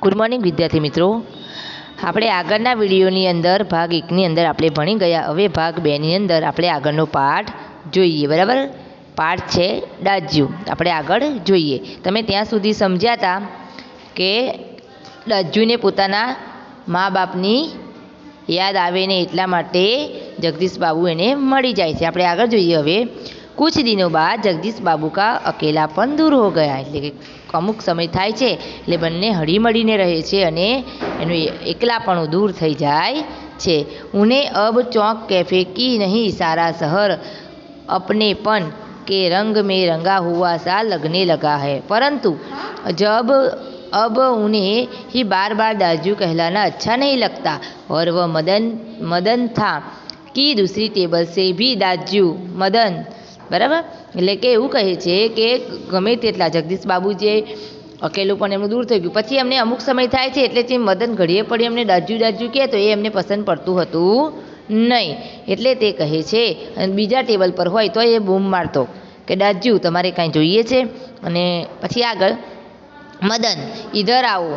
Good morning વિદ્યાર્થી મિત્રો, આપણે આગળના વિડીયોની અંદર ભાગ 1ની અંદર આપણે ભણી ગયા. હવે ભાગ 2ની અંદર આપણે આગળનો પાઠ જોઈએ. બરાબર, પાઠ છે ડાજ્યું. આપણે આગળ જોઈએ. તમે ત્યાં સુધી સમજ્યા હતા કે ડાજ્યુને પોતાના મા બાપની યાદ આવે ને એટલા માટે જગદીશ બાબુ એને મળી જાય છે. આપણે આગળ જોઈએ. હવે कुछ दिनों बाद जगदीश बाबू का अकेलापन दूर हो गया. એટલે કે અમુક સમય થાય છે એટલે બંને હળીમળીને રહે છે અને એનું એકલાપણું દૂર થઈ જાય છે. उन्हें अब चौक कैफे की नहीं सारा शहर अपनेपन के रंग में रंगा हुआ सा लगने लगा है. परंतु जब अब उन्हें ही बार बार दाजू कहलाना अच्छा नहीं लगता और वह मदन था कि दूसरी टेबल से भी दाजू मदन. બરાબર, એટલે કે એવું કહે છે કે ગમે તેટલા જગદીશ બાબુ જે અકેલું પણ એમનું દૂર થઈ ગયું, પછી એમને અમુક સમય થાય છે એટલે જે મદન ઘડીએ પડી એમને ડાજ્યું કહે તો એ એમને પસંદ પડતું હતું નહીં. એટલે તે કહે છે અને બીજા ટેબલ પર હોય તો એ બૂમ મારતો કે ડાજ્યું તમારે કાંઈ જોઈએ છે. અને પછી આગળ મદન ઈધર આવો,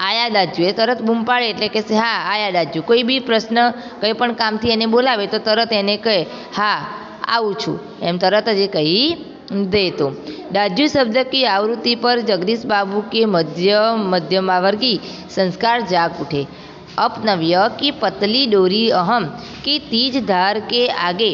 આયા દાજ્યું, એ તરત બૂમ પાડે એટલે કે હા આયા દાજ્યું. કોઈ બી પ્રશ્ન કંઈ પણ કામથી એને બોલાવે તો તરત એને કહે હા આવું છું, એમ તરત જ કહી દેતો. दाजू शब्द की आवृत्ति पर जगदीश बाबू के मध्यमावर्गीय संस्कार जाग उठे. अपनव्य की पतली डोरी अहम की तीज धार के आगे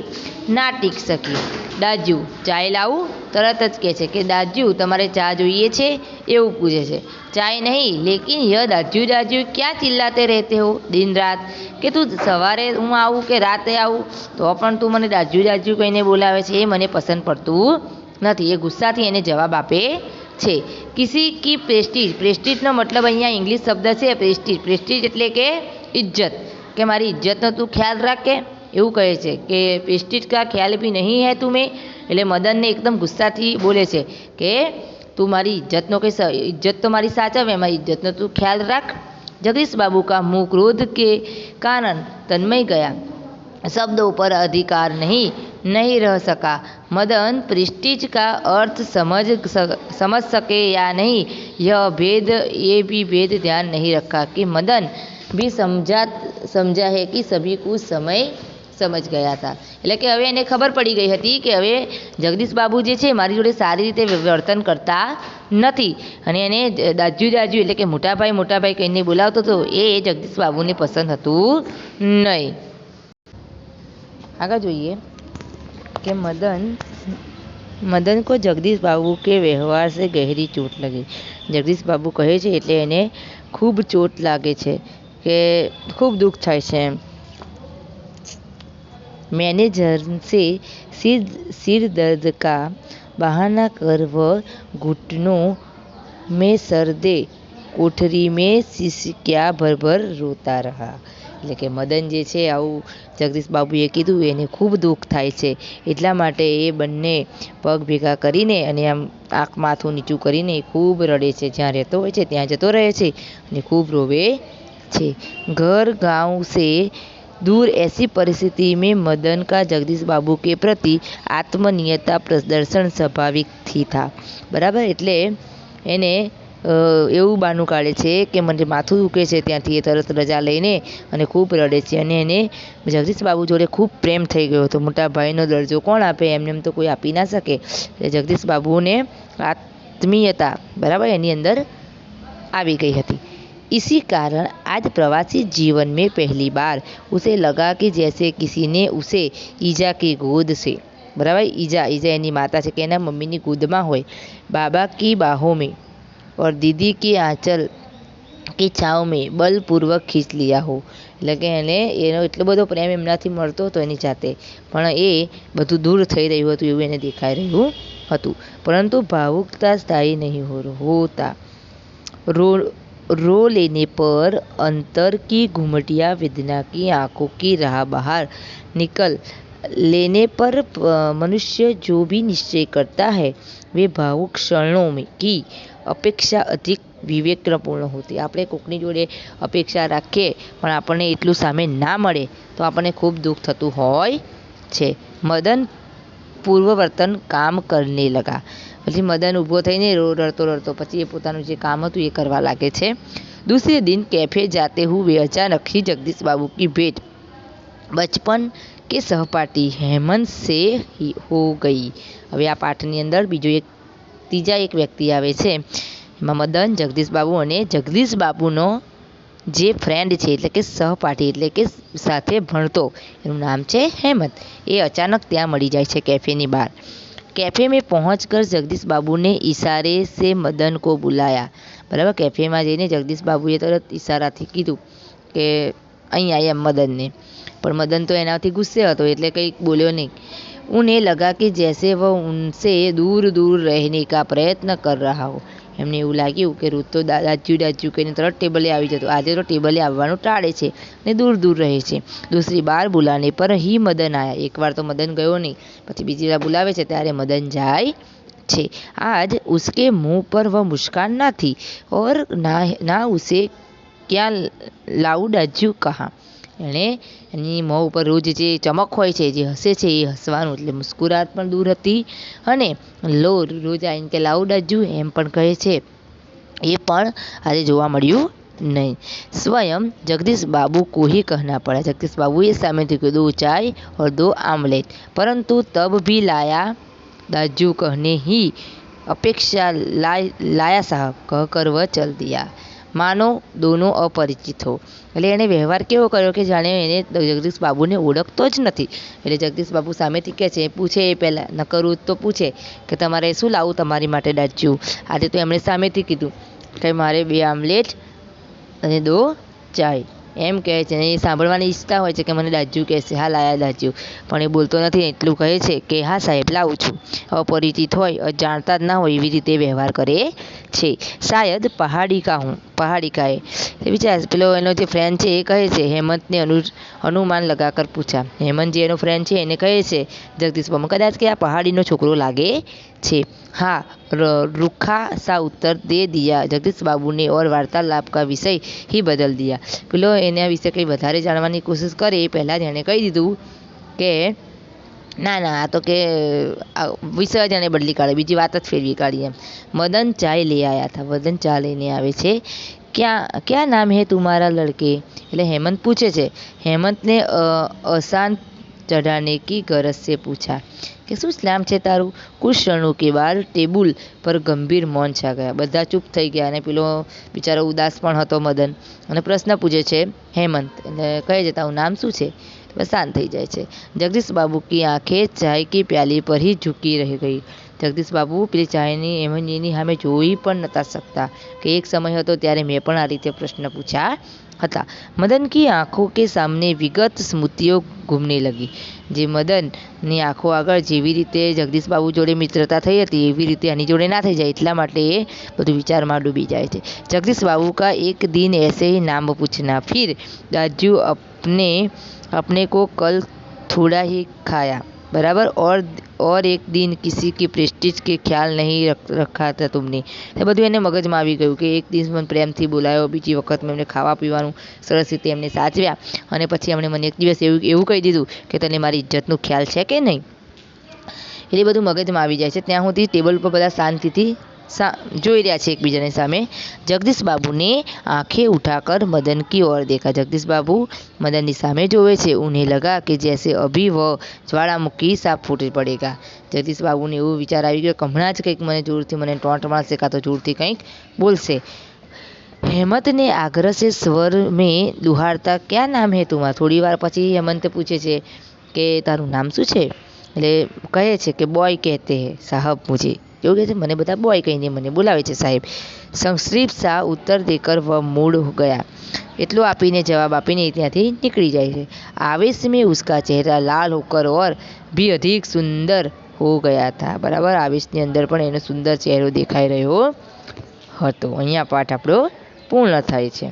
ना टिक सकी. दाजू चाय लाऊं, તરત જ કહે છે કે દાજ્યું તમારે ચા જોઈએ છે, એવું પૂછે છે. ચાય નહીં, લેકિન યહ દાજ્યું ક્યાં ચિલ્લાતે રહેતે હો દિન રાત, કે તું સવારે હું આવું કે રાતે આવું તો પણ તું મને દાજ્યું કહીને બોલાવે છે, એ મને પસંદ પડતું નથી. એ ગુસ્સાથી એને જવાબ આપે છે. કિસી કી પ્રેસ્ટીજનો મતલબ અહીંયા ઇંગ્લિશ શબ્દ છે પ્રેસ્ટીજ એટલે કે ઇજ્જત, કે મારી ઇજ્જતનો તું ખ્યાલ રાખે એવું કહે છે કે પ્રેસ્ટીજ કા ખ્યાલ ભી નહીં હૈ તુમ્हें. એટલે મદનને એકદમ ગુસ્સાથી બોલે છે કે તું મારી ઇજ્જત તો મારી સાચવે, મારી ઇજ્જતનો તું ખ્યાલ રાખ. जगदीश बाबू का मुंह क्रोध के कारण तन्मय गया. शब्दों पर अधिकार नहीं रह सका. मदन प्रेस्टीज का अर्थ समझ सके या नहीं ये भी भेद ध्यान नहीं रखा कि मदन भी समझा है कि सभी कुछ समय સમજ ગયા હતા. એટલે કે હવે એને ખબર પડી ગઈ હતી કે હવે જગદીશ બાબુ જે છે મારી જોડે સારી રીતે વર્તન કરતા નથી અને એને દાજ્યું એટલે કે મોટાભાઈ કહીને બોલાવતો હતો, એ જગદીશ બાબુને પસંદ હતું નહીં. આગળ જોઈએ કે મદન કો જગદીશ બાબુ કે વ્યવહાર સે ગહેરી ચોટ લગી. જગદીશ બાબુ કહે છે એટલે એને ખૂબ ચોટ લાગે છે કે ખૂબ દુઃખ થાય છે. मैनेजर से सिर दर्द का बहाना कर वह घुटनों में सर दे कोठरी में सिसकिया भर रोता रहा. એટલે કે મદન જે છે આવું જગદીશ બાબુએ કીધું, એને ખૂબ દુઃખ થાય છે એટલા માટે એ બંને પગ ભેગા કરીને અને આમ માથું નીચું કરીને ખૂબ રડે છે. જ્યાં રહેતો હોય છે ત્યાં જતો રહે છે અને ખૂબ રોવે છે. ઘર ગાંવ સે दूर ऐसी परिस्थिति में मदन का जगदीश बाबू के प्रति आत्मनियता प्रदर्शन स्वाभाविक थी था. બરાબર, એટલે એને એવું બાનું કાઢે છે કે મને માથું દુખે છે, ત્યાંથી એ તરત રજા લઈને અને ખૂબ રડે છે અને એને જગદીશ બાબુ જોડે ખૂબ પ્રેમ થઈ ગયો હતો. મોટા ભાઈનો દરજ્જો કોણ આપે, એમ તો કોઈ આપી ના શકે. એટલે જગદીશ બાબુને આત્મીયતા બરાબર એની અંદર આવી ગઈ હતી. इसी कारण आज प्रवासी जीवन में पहली बार उसे लगा कि जैसे किसी ने उसे ईजा की गोद से, बराबर ईजा एनी माता છે કે એના મમ્મીની ગોદમાં હોય, बाबा की बाहों में और दीदी के आंचल की छाँव में बलपूर्वक खींच लिया हो. એટલે કે એનો એટલો બધો પ્રેમ એમનાથી મળતો હતો એની જાતે, પણ એ બધું દૂર થઈ રહ્યું હતું એવું એને દેખાઈ રહ્યું હતું. પરંતુ ભાવુકતા સ્થાયી नहीं होता. रो लेने पर अंतर की घुमटिया वेदना की आंखों की राह बाहर निकल लेने पर मनुष्य जो भी निश्चय करता है वे भावुक क्षणों में की अपेक्षा अधिक विवेकपूर्ण होती. આપણે કોકની જોડે અપેક્ષા રાખીએ પણ આપણને એટલું સામે ના મળે તો આપણને ખૂબ દુઃખ થતું હોય છે. મદન પૂર્વવર્તન કામ કરને લગા. પછી મદન ઊભો થઈને રડતો પછી એ પોતાનું જે કામ હતું એ કરવા લાગે છે. दूसरे दिन कैफे जाते हुए अचानक ही जगदीश बाबू की भेंट बचपन के सहपाठी हेमंत से ही हो गई। હવે આ પાઠની અંદર બીજો એક ત્રીજા એક વ્યક્તિ આવે છે, એમાં મદન, જગદીશ બાબુ અને જગદીશ બાબુનો જે ફ્રેન્ડ છે એટલે કે સહપાઠી એટલે કે સાથે ભણતો, એનું નામ છે હેમંત, એ અચાનક ત્યાં મળી જાય છે कैफे ની બહાર। कैफे में पहुंचकर जगदीश बाबू ने इशारे से मदन को बुलाया। बराबर, कैफेમાં જઈને જગદીશ બાબુએ તરત ઇશારાથી કીધું કે અહીં આય એમ મદનને, પણ મદન તો એનાથી ગુસ્સે હતો એટલે કંઈ બોલ્યો નહીં। उन्हें लगा कि जैसे वह उनसे दूर दूर रहने का प्रयत्न कर रहा हो। એમને એવું લાગ્યું કે રોજ તો દાજ્યું કહીને તરત ટેબલે આવી જતો, આજે તો ટેબલે આવવાનું ટાળે છે અને દૂર દૂર રહે છે। दूसरी बार बुलाने पर ही मदन आया। એકવાર તો મદન ગયો નહીં, પછી બીજી વાર બોલાવે છે ત્યારે મદન જાય છે। आज उसके मुंह पर वह मुस्कान ना थी और ना उसे क्या लाऊ डाज्यू कहा। એણે એની મોં ઉપર રોજ જે ચમક હોય છે, જે હસે છે એ હસવાનું એટલે મુસ્કુરાટ પણ દૂર હતી, અને રોજ આવીને કે લાઉ ડાજ્યું એમ પણ કહે છે એ પણ આજે જોવા મળ્યું नहीं। स्वयं जगदीश बाबू को ही कहना पड़ा। जगदीश बाबू ये सामने थी कि 2 चाय और 2 आमलेट, परंतु तब भी लाया दाजू कहने ही अपेक्षा लाया साहब कहकर वह चल दिया, मानो दोनों अपरिचित हो। એટલે એણે વ્યવહાર કેવો કર્યો કે જાણે એને જગદીશ બાબુને ઓળખતો જ નથી। એટલે જગદીશ બાબુ સામેથી કહે છે, પૂછે એ પહેલાં ન કરવું તો પૂછે કે તમારે શું લાવું તમારી માટે દાજ્યું। આજે તો એમણે સામેથી કીધું કે મારે 2 આમલેટ અને 2 ચાય એમ કહે છે, અને એ સાંભળવાની ઈચ્છતા હોય છે કે મને દાજ્યું કહેશે, હા લાયા દાજ્યું, પણ એ બોલતો નથી, એટલું કહે છે કે હા સાહેબ લાવું છું। અપરિચિત હોય, જાણતા જ ના હોય એવી રીતે વ્યવહાર કરે છે। શાયદ પહાડી का है। વિચાર પેલો એનો જે ફ્રેન્ડ છે એ કહે છે, હેમંતને અનુમાન લગાકર પૂછા। હેમંત જે એનો ફ્રેન્ડ છે એને કહે છે જગદીશ બાબુ, કદાચ કે આ પહાડીનો છોકરો લાગે છે। हाँ, रूखा सा उत्तर दे दिया जगदीश बाबू ने और वार्तालाप का विषय ही बदल दिया। પેલો એના વિશે કંઈ વધારે જાણવાની કોશિશ કરે એ પહેલાં જ એણે કહી દીધું કે ના આ તો કે વિષય જ એને બદલી કાઢે, બીજી વાત જ ફેરવી કાઢી એમ। મદન ચાય ले आया था। મદન ચા લઈને આવે છે। क्या नाम है तुम्हारा लड़के। એટલે હેમંત પૂછે છે। હેમંતને અશાંત ચढ़ाने की गरज से पूछा કે શું નામ છે તારું। कुछ क्षणों के बाद टेबल पर गंभीर मौन छा गया। બધા ચૂપ થઈ ગયા અને પેલો બિચારો ઉદાસ પણ હતો મદન, અને પ્રશ્ન પૂછે છે હેમંત, એટલે કહે છે તારું નામ શું છે, બસ શાંત થઈ જાય છે। जगदीश बाबू की आंखें चाय की प्याली पर ही झुकी रह गई। જગદીશ બાબુ પેલી ચાયની એમની સામે જોઈ પણ નહોતા શકતા કે એક સમય હતો ત્યારે મેં પણ આ રીતે પ્રશ્ન પૂછ્યા હતા। મદન की आंखों के सामने विगत स्मृतियों घूमने लगी। જે મદનની આંખો આગળ જેવી રીતે જગદીશ બાબુ જોડે મિત્રતા થઈ હતી એવી રીતે આની જોડે ના થઈ જાય એટલા માટે એ બધું વિચારમાં ડૂબી જાય છે। जगदीश बाबू का एक दिन ऐसे ही नाम पूछना, फिर दाजू अपने को कल थोड़ा ही खाया, बराबर, और एक दिन किसी की प्रेस्टीज के ख्याल नहीं रखा था तुमने। એ બધું એને મગજમાં આવી ગયું કે એક દિવસ મને પ્રેમથી બોલાયો, બીજી વખત મેં એમને ખાવા પીવાનું સરસ રીતે એમને સાચવ્યા, અને પછી એમણે મને એક દિવસ એવું કહી દીધું કે તને મારી ઇજ્જતનું ખ્યાલ છે કે નહીં। એટલે બધું મગજમાં આવી જાય છે। ત્યાં સુધી ટેબલ પર બધા શાંતિથી જોઈ રહ્યા છે એકબીજાની સામે। जगदीश बाबू ने आंखें उठाकर मदन की ओर देखा। जगदीश बाबू मदन की सामे जोवे छे। उन्हें लगा कि जैसे अभी वह ज्वालामुखी सा फूट पड़ेगा। जगदीश बाबू ने एवं विचार આવી ગયો કે હમણાં જ કંઈક મને જોરથી મને ટોંટ મારશે કાં તો જોરથી કંઈક બોલશે। हेमंत ने आग्रह से स्वर में दुहारता, क्या नाम है तुम्हारा। થોડી વાર પછી હેમંત પૂછે છે કે તારું નામ શું છે। એટલે કહે છે કે બોય કહેતે હે સાहब मुझे। એવું કહે છે મને બધા બોય કહીને મને બોલાવે છે સાહેબ। संक्षिप्त सा उत्तर देकर वह मूड हो गया। એટલો આપીને જવાબ આપીને ત્યાંથી નીકળી જાય છે। आवेश में उसका चेहरा लाल होकर और भी अधिक सुंदर हो गया था। બરાબર, આવેશની અંદર પણ એનો સુંદર ચહેરો દેખાઈ રહ્યો હતો। અહીંયા પાઠ આપણો પૂર્ણ થાય છે।